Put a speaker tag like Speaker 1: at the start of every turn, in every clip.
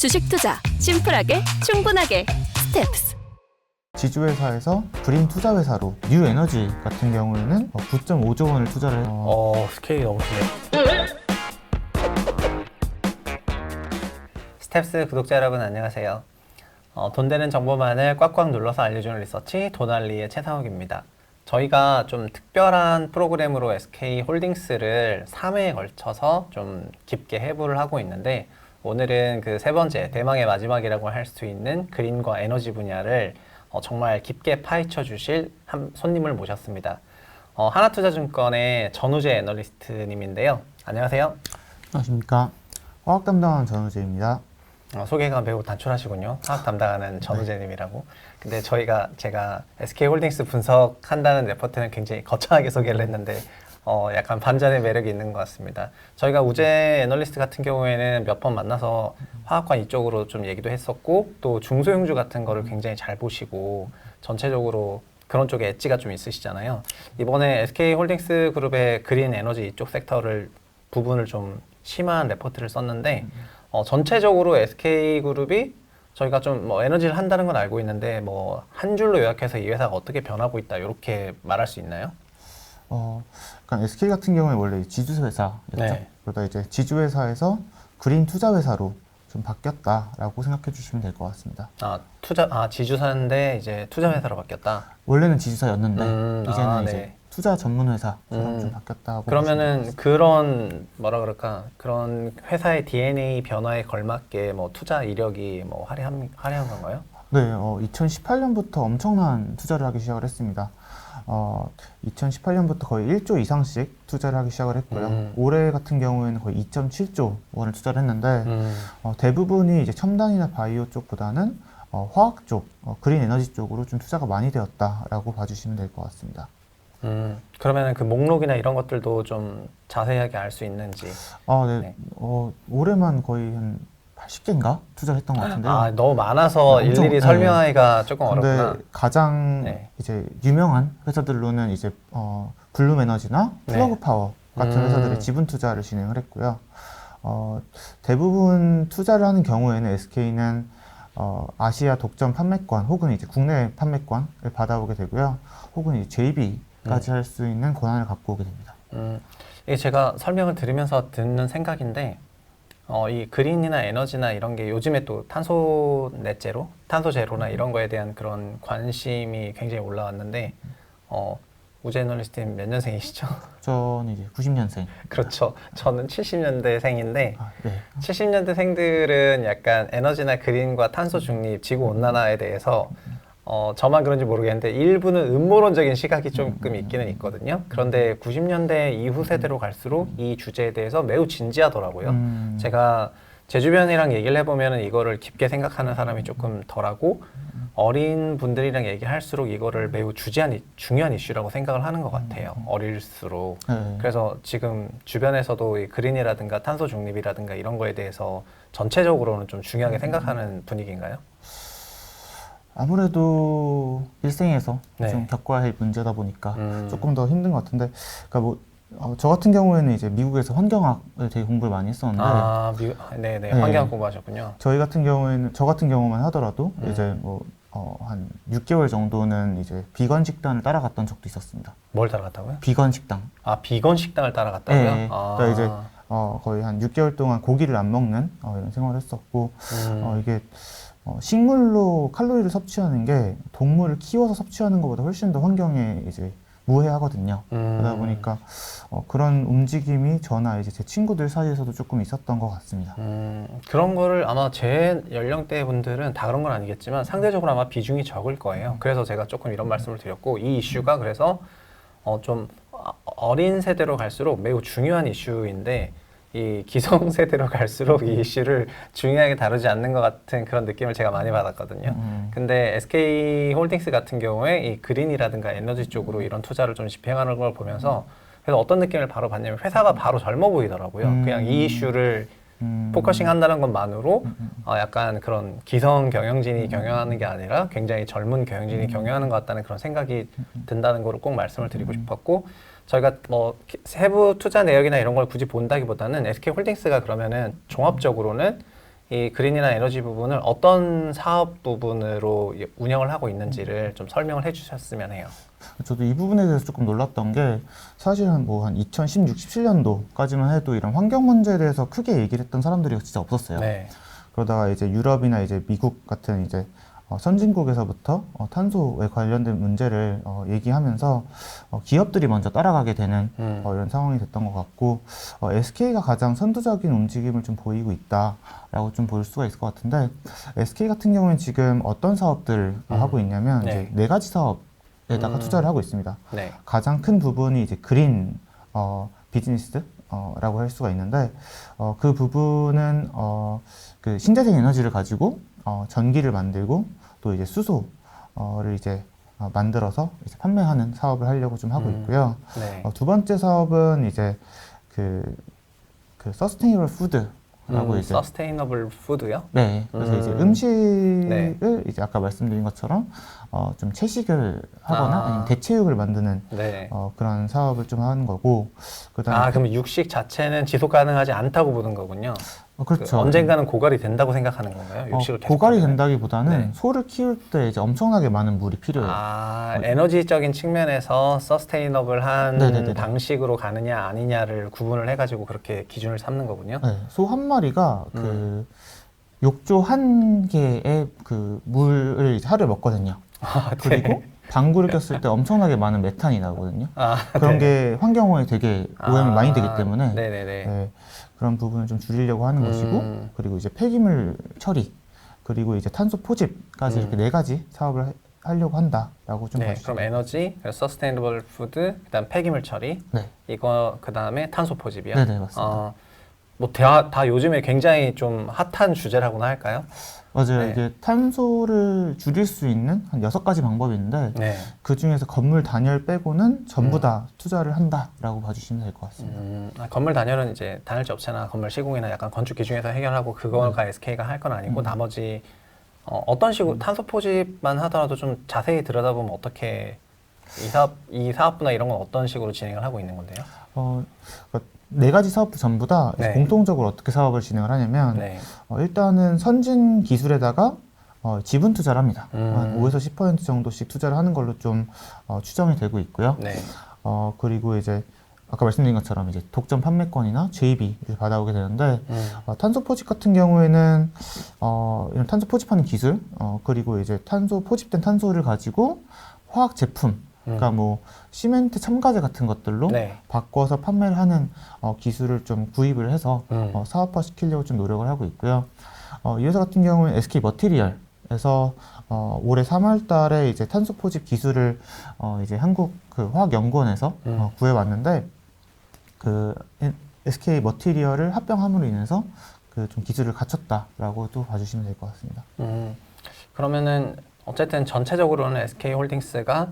Speaker 1: 주식 투자 심플하게 충분하게 스텝스.
Speaker 2: 지주회사에서 그린 투자회사로 뉴에너지 같은 경우에는 9.5조 원을 투자를 해요.
Speaker 3: 스케일이 너무 크네. 스텝스 구독자 여러분 안녕하세요. 돈 되는 정보만을 꽉꽉 눌러서 알려주는 리서치 도날리의 최상욱입니다. 저희가 좀 특별한 프로그램으로 SK홀딩스를 3회에 걸쳐서 좀 깊게 해부를 하고 있는데, 오늘은 그 세 번째 대망의 마지막이라고 할 수 있는 그린과 에너지 분야를 정말 깊게 파헤쳐 주실 손님을 모셨습니다. 하나투자증권의 전우재 애널리스트님인데요. 안녕하세요.
Speaker 2: 안녕하십니까. 화학 담당하는 전우재입니다.
Speaker 3: 소개가 매우 단촐하시군요. 화학 담당하는 전우재님이라고. 근데 제가 SK홀딩스 분석한다는 레포트는 굉장히 거창하게 소개를 했는데 약간 반전의 매력이 있는 것 같습니다. 저희가 우재 애널리스트 같은 경우에는 몇 번 만나서 화학관 이쪽으로 좀 얘기도 했었고, 또 중소형주 같은 거를 굉장히 잘 보시고 전체적으로 그런 쪽에 엣지가 좀 있으시잖아요. 이번에 SK홀딩스 그룹의 그린 에너지 이쪽 섹터를 부분을 좀 심한 레포트를 썼는데, 전체적으로 SK그룹이 저희가 좀 에너지를 한다는 건 알고 있는데 한 줄로 요약해서 이 회사가 어떻게 변하고 있다 이렇게 말할 수 있나요?
Speaker 2: 그러니까 SK 같은 경우에 원래 지주회사였죠.
Speaker 3: 네.
Speaker 2: 그러다 이제 지주회사에서 그린 투자회사로 좀 바뀌었다라고 생각해 주시면 될 것 같습니다.
Speaker 3: 지주사인데 이제 투자회사로 바뀌었다.
Speaker 2: 원래는 지주사였는데 이제는 이제
Speaker 3: 네.
Speaker 2: 투자 전문회사처럼 좀 바뀌었다고.
Speaker 3: 그러면은 그런 그런 회사의 DNA 변화에 걸맞게 투자 이력이 화려한 건가요?
Speaker 2: 네, 2018년부터 엄청난 투자를 하기 시작을 했습니다. 2018년부터 거의 1조 이상씩 투자를 하기 시작을 했고요. 올해 같은 경우에는 거의 2.7조 원을 투자를 했는데, 대부분이 이제 첨단이나 바이오 쪽보다는 화학 쪽, 그린 에너지 쪽으로 좀 투자가 많이 되었다라고 봐주시면 될 것 같습니다.
Speaker 3: 그러면은 그 목록이나 이런 것들도 좀 자세하게 알 수 있는지.
Speaker 2: 네.
Speaker 3: 네.
Speaker 2: 올해만 거의 한 80개인가 투자를 했던 것 같은데요.
Speaker 3: 너무 많아서
Speaker 2: 엄청,
Speaker 3: 일일이 설명하기가 조금
Speaker 2: 근데
Speaker 3: 어렵구나.
Speaker 2: 가장
Speaker 3: 네.
Speaker 2: 이제 유명한 회사들로는 이제 블룸에너지나 플러그
Speaker 3: 네.
Speaker 2: 파워 같은 회사들이 지분 투자를 진행을 했고요. 대부분 투자를 하는 경우에는 SK는 아시아 독점 판매권 혹은 이제 국내 판매권을 받아오게 되고요. 혹은 이제 JV까지 할 수 있는 권한을 갖고 오게 됩니다.
Speaker 3: 이게 제가 설명을 들으면서 듣는 생각인데, 이 그린이나 에너지나 이런 게 요즘에 또 탄소 제로나 이런 거에 대한 그런 관심이 굉장히 올라왔는데, 우재 애널리스트님 몇 년생이시죠?
Speaker 2: 저는 이제 90년생.
Speaker 3: 그렇죠. 저는 70년대생인데,
Speaker 2: 네.
Speaker 3: 70년대생들은 약간 에너지나 그린과 탄소 중립, 지구 온난화에 대해서 저만 그런지 모르겠는데 일부는 음모론적인 시각이 조금 있기는 있거든요. 그런데 90년대 이후 세대로 갈수록 이 주제에 대해서 매우 진지하더라고요. 제가 제 주변이랑 얘기를 해보면 이거를 깊게 생각하는 사람이 조금 덜하고, 어린 분들이랑 얘기할수록 이거를 매우 중요한 이슈라고 생각을 하는 것 같아요. 어릴수록. 그래서 지금 주변에서도 이 그린이라든가 탄소 중립이라든가 이런 거에 대해서 전체적으로는 좀 중요하게 생각하는 분위기인가요?
Speaker 2: 아무래도 일생에서
Speaker 3: 네.
Speaker 2: 좀 겪어야 할 문제다 보니까 조금 더 힘든 것 같은데, 그러니까 저 같은 경우에는 이제 미국에서 환경학을 되게 공부를 많이 했었는데,
Speaker 3: 네네. 환경학 공부하셨군요.
Speaker 2: 저 같은 경우만 하더라도 이제 한 6개월 정도는 이제 비건 식단을 따라갔던 적도 있었습니다.
Speaker 3: 뭘 따라갔다고요?
Speaker 2: 비건 식당.
Speaker 3: 비건 식당을 따라갔다고요?
Speaker 2: 네. 그러니까 이제 거의 한 6개월 동안 고기를 안 먹는 이런 생활을 했었고, 이게 식물로 칼로리를 섭취하는 게 동물을 키워서 섭취하는 것보다 훨씬 더 환경에 이제 무해하거든요. 그러다 보니까 그런 움직임이 저나 이제 제 친구들 사이에서도 조금 있었던 것 같습니다.
Speaker 3: 그런 거를 아마 제 연령대 분들은 다 그런 건 아니겠지만 상대적으로 아마 비중이 적을 거예요. 그래서 제가 조금 이런 말씀을 드렸고, 이 이슈가 그래서 좀 어린 세대로 갈수록 매우 중요한 이슈인데, 이 기성세대로 갈수록 이 이슈를 중요하게 다루지 않는 것 같은 그런 느낌을 제가 많이 받았거든요. 근데 SK홀딩스 같은 경우에 이 그린이라든가 에너지 쪽으로 이런 투자를 좀 집행하는 걸 보면서, 그래서 어떤 느낌을 바로 받냐면 회사가 바로 젊어 보이더라고요. 그냥 이 이슈를 포커싱 한다는 것만으로 약간 그런 기성 경영진이 경영하는 게 아니라 굉장히 젊은 경영진이 경영하는 것 같다는 그런 생각이 든다는 거를 꼭 말씀을 드리고 싶었고, 저희가 세부 투자 내역이나 이런 걸 굳이 본다기보다는 SK홀딩스가 그러면은 종합적으로는 이 그린이나 에너지 부분을 어떤 사업 부분으로 운영을 하고 있는지를 좀 설명을 해주셨으면 해요.
Speaker 2: 저도 이 부분에 대해서 조금 놀랐던 게 사실 한 2016, 17년도까지만 해도 이런 환경 문제에 대해서 크게 얘기를 했던 사람들이 진짜 없었어요.
Speaker 3: 네.
Speaker 2: 그러다가 이제 유럽이나 이제 미국 같은 이제 선진국에서부터 탄소에 관련된 문제를 얘기하면서 기업들이 먼저 따라가게 되는 이런 상황이 됐던 것 같고 SK가 가장 선두적인 움직임을 좀 보이고 있다라고 좀 볼 수가 있을 것 같은데 SK 같은 경우는 지금 어떤 사업들을 하고 있냐면
Speaker 3: 네.
Speaker 2: 이제 네 가지 사업에다가 투자를 하고 있습니다.
Speaker 3: 네.
Speaker 2: 가장 큰 부분이 이제 그린 비즈니스 라고 할 수가 있는데 그 부분은 그 신재생 에너지를 가지고 전기를 만들고 또 이제 수소를 이제 만들어서 이제 판매하는 사업을 하려고 좀 하고 있고요.
Speaker 3: 네.
Speaker 2: 두 번째 사업은 이제 그 서스테이너블 푸드라고 이제
Speaker 3: 서스테이너블 푸드요?
Speaker 2: 네, 그래서 이제 음식을
Speaker 3: 네.
Speaker 2: 이제 아까 말씀드린 것처럼 좀 채식을 하거나 아니면 대체육을 만드는
Speaker 3: 네.
Speaker 2: 그런 사업을 좀 하는 거고 그다음에
Speaker 3: 그럼 육식 자체는 지속 가능하지 않다고 보는 거군요.
Speaker 2: 그렇죠.
Speaker 3: 언젠가는 고갈이 된다고 생각하는 건가요? 육식을 계속
Speaker 2: 고갈이
Speaker 3: 하면은?
Speaker 2: 된다기보다는
Speaker 3: 네.
Speaker 2: 소를 키울 때 이제 엄청나게 많은 물이 필요해요.
Speaker 3: 에너지적인 측면에서 서스테이너블한
Speaker 2: 네네네네.
Speaker 3: 방식으로 가느냐 아니냐를 구분을 해가지고 그렇게 기준을 삼는 거군요.
Speaker 2: 네, 소 한 마리가 그 욕조 한 개의 그 물을 이제 하루에 먹거든요. 그리고 방구를 꼈을 때 엄청나게 많은 메탄이 나거든요. 그런 게 환경오염에 되게 오염이 많이 되기 때문에
Speaker 3: 네네네.
Speaker 2: 네, 그런 부분을 좀 줄이려고 하는 것이고 그리고 이제 폐기물 처리 그리고 이제 탄소 포집까지 이렇게 네 가지 사업을 하려고 한다라고 좀
Speaker 3: 네,
Speaker 2: 봐주시면
Speaker 3: 그럼 에너지, 서스테이너블 푸드, 그다음 폐기물 처리,
Speaker 2: 네.
Speaker 3: 이거 그다음에 탄소 포집이요.
Speaker 2: 네네, 맞습니다.
Speaker 3: 뭐 다 요즘에 굉장히 좀 핫한 주제라고나 할까요?
Speaker 2: 맞아요.
Speaker 3: 네.
Speaker 2: 이게 탄소를 줄일 수 있는 한 6가지 방법이 있는데
Speaker 3: 네.
Speaker 2: 그 중에서 건물 단열 빼고는 전부 다 투자를 한다라고 봐주시면 될 것 같습니다.
Speaker 3: 건물 단열은 이제 단열재 업체나 건물 시공이나 약간 건축 기준에서 해결하고 그거가 SK가 할 건 아니고 나머지 어떤 식으로 탄소 포집만 하더라도 좀 자세히 들여다보면 어떻게 이 사업부나 이런 건 어떤 식으로 진행을 하고 있는 건데요?
Speaker 2: 그러니까 네 가지 사업부 전부 다
Speaker 3: 네.
Speaker 2: 공통적으로 어떻게 사업을 진행을 하냐면
Speaker 3: 네.
Speaker 2: 일단은 선진 기술에다가 지분 투자를 합니다. 한 5에서 10% 정도씩 투자를 하는 걸로 좀 추정이 되고 있고요.
Speaker 3: 네.
Speaker 2: 그리고 이제 아까 말씀드린 것처럼 이제 독점 판매권이나 JB를 받아오게 되는데 탄소 포집 같은 경우에는 이런 탄소 포집하는 기술 그리고 이제 탄소 포집된 탄소를 가지고 화학 제품 그러니까 뭐 시멘트 첨가제 같은 것들로
Speaker 3: 네.
Speaker 2: 바꿔서 판매를 하는 기술을 좀 구입을 해서 사업화 시키려고 좀 노력을 하고 있고요. 이 회사 같은 경우는 SK 머티리얼에서 올해 3월 달에 이제 탄소 포집 기술을 이제 한국 그 화학연구원에서 구해왔는데 그 SK 머티리얼을 합병함으로 인해서 그 좀 기술을 갖췄다라고 또 봐주시면 될 것 같습니다.
Speaker 3: 그러면은 어쨌든 전체적으로는 SK홀딩스가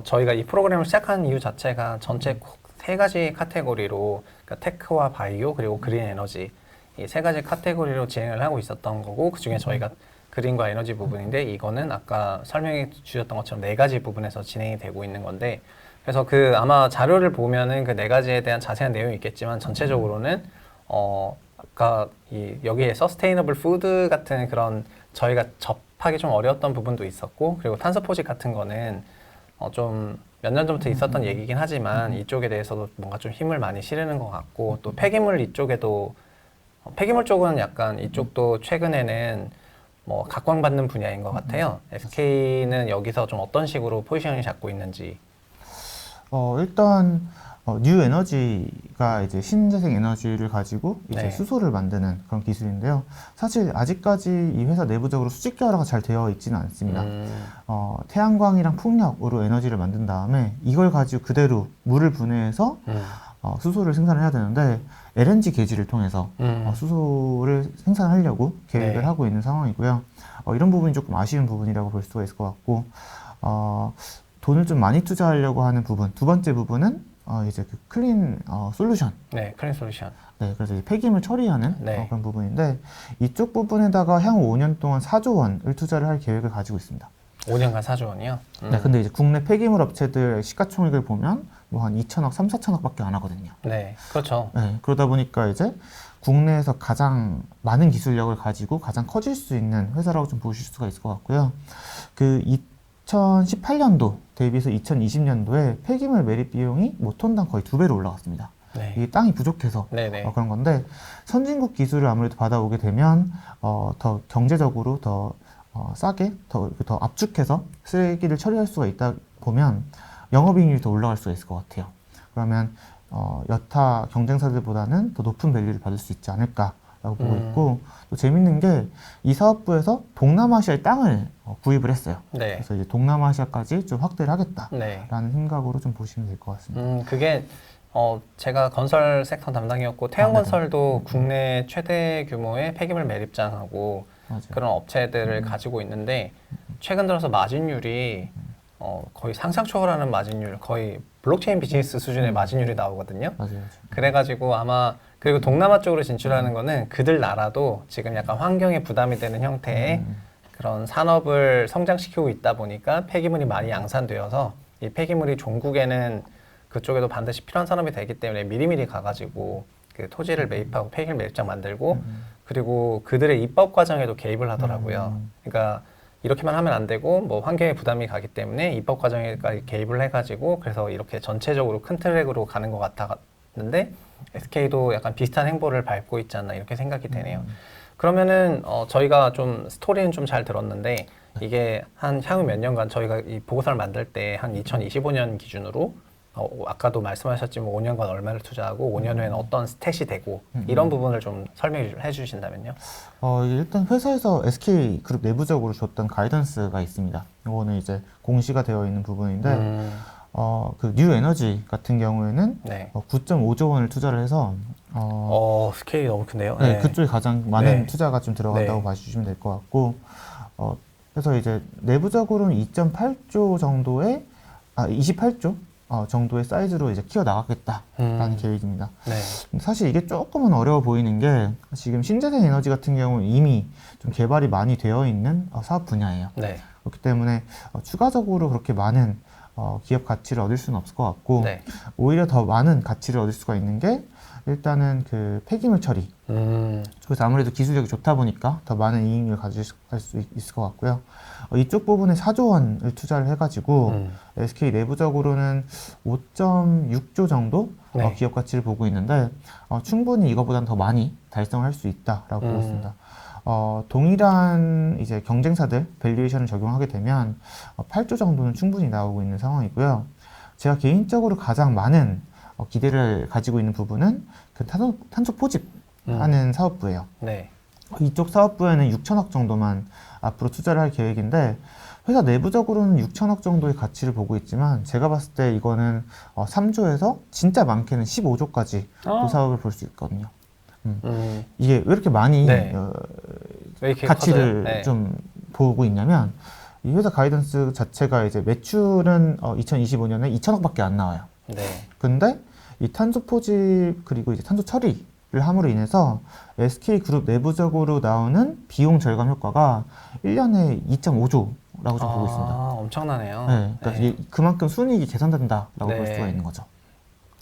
Speaker 3: 저희가 이 프로그램을 시작한 이유 자체가 전체 세 가지 카테고리로 그러니까 테크와 바이오 그리고 그린 에너지 이 세 가지 카테고리로 진행을 하고 있었던 거고 그 중에 저희가 그린과 에너지 부분인데 이거는 아까 설명해 주셨던 것처럼 네 가지 부분에서 진행이 되고 있는 건데 그래서 그 아마 자료를 보면은 그 네 가지에 대한 자세한 내용이 있겠지만 전체적으로는 아까 여기에 서스테이너블 푸드 같은 그런 저희가 접하기 좀 어려웠던 부분도 있었고 그리고 탄소 포집 같은 거는 좀 몇 년 전부터 있었던 얘기긴 하지만 이쪽에 대해서도 뭔가 좀 힘을 많이 실으는 것 같고 또 폐기물 이쪽에도 폐기물 쪽은 약간 이쪽도 최근에는 뭐 각광받는 분야인 것 같아요. SK는 여기서 좀 어떤 식으로 포지션을 잡고 있는지.
Speaker 2: 일단 뉴 에너지가 이제 신재생 에너지를 가지고 이제
Speaker 3: 네.
Speaker 2: 수소를 만드는 그런 기술인데요. 사실 아직까지 이 회사 내부적으로 수직계열화가 잘 되어 있지는 않습니다. 태양광이랑 풍력으로 에너지를 만든 다음에 이걸 가지고 그대로 물을 분해해서 수소를 생산을 해야 되는데 LNG 계지를 통해서 수소를 생산하려고 계획을
Speaker 3: 네.
Speaker 2: 하고 있는 상황이고요. 이런 부분이 조금 아쉬운 부분이라고 볼 수가 있을 것 같고 돈을 좀 많이 투자하려고 하는 부분. 두 번째 부분은 이제 그 클린 솔루션.
Speaker 3: 네, 클린 솔루션.
Speaker 2: 네, 그래서 이제 폐기물 처리하는
Speaker 3: 네.
Speaker 2: 그런 부분인데 이쪽 부분에다가 향후 5년 동안 4조 원을 투자를 할 계획을 가지고 있습니다.
Speaker 3: 5년간 4조 원이요?
Speaker 2: 네, 근데 이제 국내 폐기물 업체들 시가총액을 보면 뭐 한 2천억, 3, 4천억밖에 안 하거든요.
Speaker 3: 네, 그렇죠.
Speaker 2: 네, 그러다 보니까 이제 국내에서 가장 많은 기술력을 가지고 가장 커질 수 있는 회사라고 좀 보실 수가 있을 것 같고요. 그 2018년도 대비해서 2020년도에 폐기물 매립 비용이 뭐 톤당 거의 2배로 올라갔습니다.
Speaker 3: 네.
Speaker 2: 이게 땅이 부족해서
Speaker 3: 네네.
Speaker 2: 그런 건데 선진국 기술을 아무래도 받아오게 되면 더 경제적으로 더 싸게 더 압축해서 쓰레기를 처리할 수가 있다 보면 영업이익률이 더 올라갈 수가 있을 것 같아요. 그러면 여타 경쟁사들보다는 더 높은 밸류를 받을 수 있지 않을까라고 보고 있고 또 재밌는 게 이 사업부에서 동남아시아의 땅을 구입을 했어요.
Speaker 3: 네.
Speaker 2: 그래서 이제 동남아시아까지 좀 확대를 하겠다라는
Speaker 3: 네.
Speaker 2: 생각으로 좀 보시면 될 것 같습니다.
Speaker 3: 그게 제가 건설 섹터 담당이었고 태양건설도 국내 최대 규모의 폐기물 매립장하고
Speaker 2: 맞아요.
Speaker 3: 그런 업체들을 가지고 있는데 최근 들어서 마진율이 거의 상상 초월하는 마진율, 거의 블록체인 비즈니스 수준의 마진율이 나오거든요.
Speaker 2: 맞아요.
Speaker 3: 그래가지고 아마 그리고 동남아 쪽으로 진출하는 거는 그들 나라도 지금 약간 환경에 부담이 되는 형태의 그런 산업을 성장시키고 있다 보니까 폐기물이 많이 양산되어서 이 폐기물이 종국에는 그쪽에도 반드시 필요한 산업이 되기 때문에 미리미리 가가지고 그 토지를 매입하고 폐기물 매입장 만들고 그리고 그들의 입법 과정에도 개입을 하더라고요. 그러니까 이렇게만 하면 안 되고 뭐 환경에 부담이 가기 때문에 입법 과정에까지 개입을 해가지고 그래서 이렇게 전체적으로 큰 트랙으로 가는 것 같았는데 SK도 약간 비슷한 행보를 밟고 있지 않나 이렇게 생각이 되네요. 그러면은 저희가 좀 스토리는 좀 잘 들었는데 이게 한 향후 몇 년간 저희가 이 보고서를 만들 때 한 2025년 기준으로 아까도 말씀하셨지만 5년간 얼마를 투자하고 5년 후에는 어떤 스탯이 되고 이런 부분을 좀 설명해 주신다면요.
Speaker 2: 일단 회사에서 SK그룹 내부적으로 줬던 가이던스가 있습니다. 이거는 이제 공시가 되어 있는 부분인데 그 뉴에너지 같은 경우에는
Speaker 3: 네.
Speaker 2: 9.5조 원을 투자를 해서
Speaker 3: 스케일이 너무 큰데요.
Speaker 2: 네, 그쪽에 가장 많은
Speaker 3: 네.
Speaker 2: 투자가 좀 들어간다고
Speaker 3: 네.
Speaker 2: 봐주시면 될 것 같고 그래서 이제 내부적으로는 2.8조 정도의 28조 정도의 사이즈로 이제 키워 나가겠다라는 계획입니다.
Speaker 3: 네.
Speaker 2: 근데 사실 이게 조금은 어려워 보이는 게 지금 신재생 에너지 같은 경우는 이미 좀 개발이 많이 되어 있는 사업 분야예요.
Speaker 3: 네.
Speaker 2: 그렇기 때문에 추가적으로 그렇게 많은 기업 가치를 얻을 수는 없을 것 같고
Speaker 3: 네.
Speaker 2: 오히려 더 많은 가치를 얻을 수가 있는 게 일단은 그 폐기물 처리 그래서 아무래도 기술력이 좋다 보니까 더 많은 이익률을 가질 수 있을 것 같고요. 이쪽 부분에 4조 원을 투자를 해가지고 SK 내부적으로는 5.6조 정도
Speaker 3: 네.
Speaker 2: 기업 가치를 보고 있는데 충분히 이거보다는 더 많이 달성할 수 있다라고 보고 있습니다. 동일한 이제 경쟁사들 밸류에이션을 적용하게 되면 8조 정도는 충분히 나오고 있는 상황이고요. 제가 개인적으로 가장 많은 기대를 가지고 있는 부분은 그 탄소 포집하는 사업부예요.
Speaker 3: 네.
Speaker 2: 이쪽 사업부에는 6천억 정도만 앞으로 투자를 할 계획인데 회사 내부적으로는 6천억 정도의 가치를 보고 있지만 제가 봤을 때 이거는 3조에서 진짜 많게는 15조까지 그 사업을 볼 수 있거든요. 이게 왜 이렇게 많이
Speaker 3: 네. 왜 이렇게
Speaker 2: 가치를
Speaker 3: 커져요? 네.
Speaker 2: 좀 보고 있냐면 이 회사 가이던스 자체가 이제 매출은 2025년에 2천억밖에 안 나와요.
Speaker 3: 네. 근데
Speaker 2: 이 탄소 포집 그리고 이제 탄소 처리를 함으로 인해서 SK그룹 내부적으로 나오는 비용 절감 효과가 1년에 2.5조라고 좀 보고 있습니다.
Speaker 3: 엄청나네요.
Speaker 2: 네, 그러니까
Speaker 3: 네.
Speaker 2: 이게 그만큼 순이익이 개선된다라고
Speaker 3: 네.
Speaker 2: 볼 수가 있는 거죠.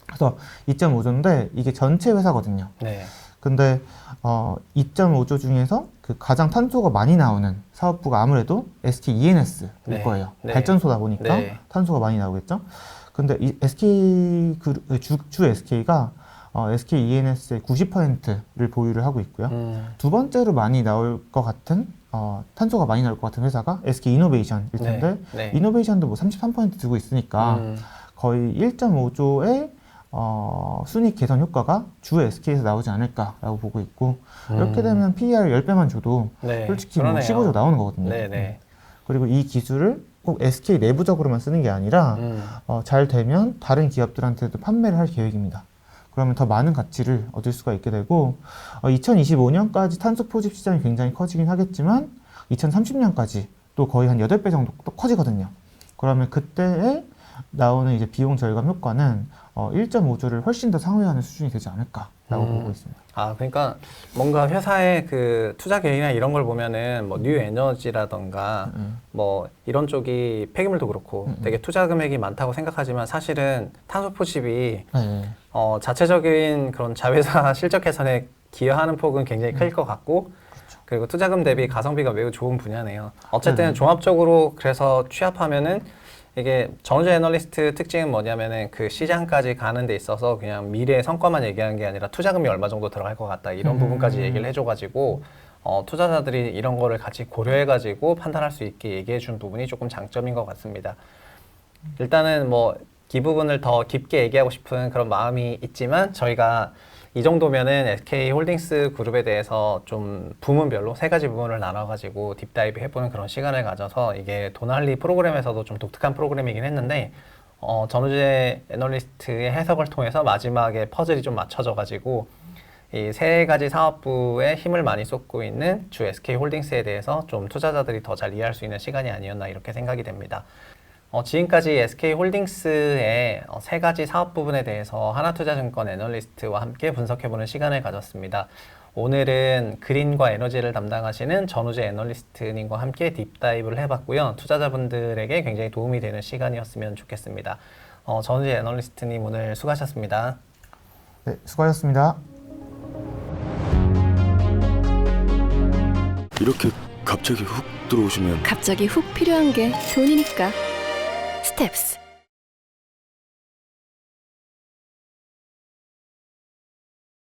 Speaker 2: 그래서 2.5조인데 이게 전체 회사거든요.
Speaker 3: 네.
Speaker 2: 근데 2.5조 중에서 그 가장 탄소가 많이 나오는 사업부가 아무래도 SK E&S일
Speaker 3: 네.
Speaker 2: 거예요.
Speaker 3: 네.
Speaker 2: 발전소다 보니까
Speaker 3: 네.
Speaker 2: 탄소가 많이 나오겠죠. 근데 이 SK 주 SK가 SK E&S의 90%를 보유를 하고 있고요. 두 번째로 많이 나올 것 같은 탄소가 많이 나올 것 같은 회사가 SK 이노베이션일 텐데
Speaker 3: 네.
Speaker 2: 이노베이션도 뭐 33% 두고 있으니까 거의 1.5조의 순이익 개선 효과가 주 SK에서 나오지 않을까라고 보고 있고 이렇게 되면 PER 10배만 줘도
Speaker 3: 네.
Speaker 2: 솔직히
Speaker 3: 그러네요.
Speaker 2: 뭐 15조 나오는 거거든요.
Speaker 3: 네네.
Speaker 2: 그리고 이 기술을 꼭 SK 내부적으로만 쓰는 게 아니라 잘 되면 다른 기업들한테도 판매를 할 계획입니다. 그러면 더 많은 가치를 얻을 수가 있게 되고 2025년까지 탄소 포집 시장이 굉장히 커지긴 하겠지만 2030년까지 또 거의 한 8배 정도 또 커지거든요. 그러면 그때에 나오는 이제 비용 절감 효과는 1.5조를 훨씬 더 상회하는 수준이 되지 않을까라고 보고 있습니다.
Speaker 3: 그러니까 뭔가 회사의 그 투자 계획이나 이런 걸 보면은 뭐 뉴 에너지라던가 뭐 이런 쪽이 폐기물도 그렇고 되게 투자 금액이 많다고 생각하지만 사실은 탄소 포집이
Speaker 2: 네.
Speaker 3: 자체적인 그런 자회사 실적 개선에 기여하는 폭은 굉장히 클 것 같고 그리고 투자금 대비 가성비가 매우 좋은 분야네요. 어쨌든 종합적으로 그래서 취합하면은 이게 전우주 애널리스트 특징은 뭐냐면은 그 시장까지 가는 데 있어서 그냥 미래의 성과만 얘기하는 게 아니라 투자금이 얼마 정도 들어갈 것 같다 이런 부분까지 얘기를 해줘가지고 투자자들이 이런 거를 같이 고려해가지고 판단할 수 있게 얘기해준 부분이 조금 장점인 것 같습니다. 일단은 뭐 이 부분을 더 깊게 얘기하고 싶은 그런 마음이 있지만 저희가 이 정도면은 SK홀딩스 그룹에 대해서 좀 부문별로 3가지 부문을 나눠가지고 딥다이브 해보는 그런 시간을 가져서 이게 도날리 프로그램에서도 좀 독특한 프로그램이긴 했는데 전우재 애널리스트의 해석을 통해서 마지막에 퍼즐이 좀 맞춰져가지고 이 3가지 사업부에 힘을 많이 쏟고 있는 주 SK홀딩스에 대해서 좀 투자자들이 더 잘 이해할 수 있는 시간이 아니었나 이렇게 생각이 됩니다. 지금까지 SK홀딩스의 3가지 사업 부분에 대해서 하나투자증권 애널리스트와 함께 분석해보는 시간을 가졌습니다. 오늘은 그린과 에너지를 담당하시는 전우재 애널리스트님과 함께 딥다이브를 해봤고요. 투자자분들에게 굉장히 도움이 되는 시간이었으면 좋겠습니다. 전우재 애널리스트님 오늘 수고하셨습니다.
Speaker 2: 네, 수고하셨습니다.
Speaker 4: 이렇게 갑자기 훅 들어오시면
Speaker 1: 갑자기 훅 필요한 게 돈이니까. 스텝스.